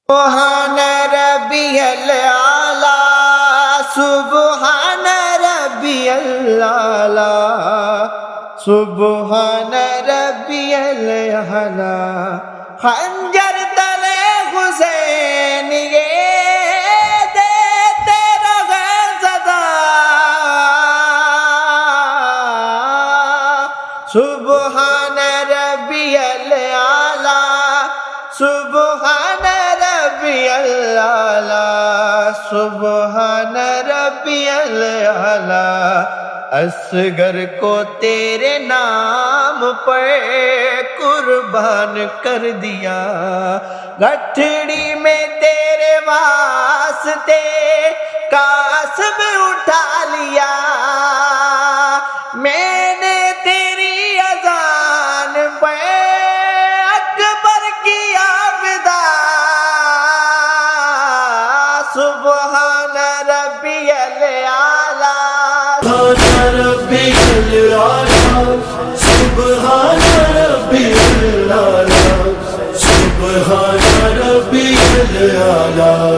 سبحان ربی الاعلی سبحان ربی الاعلی سبحان ربی الاعلی خنجر تلے حسین یہ دیتے رہے صدا سبحان ربی الاعلی سبحان ربی الاعلی سبحان ربی الاعلی اصغر کو تیرے نام پر قربان کر دیا گٹھڑی میں تیرے واسطے قاسم اٹھا لیا میں نے تیری اذان پہ اکبر کیا فدا سبحان ربی الاعلی سبحان ربی الاعلی سبحان ربی الاعلی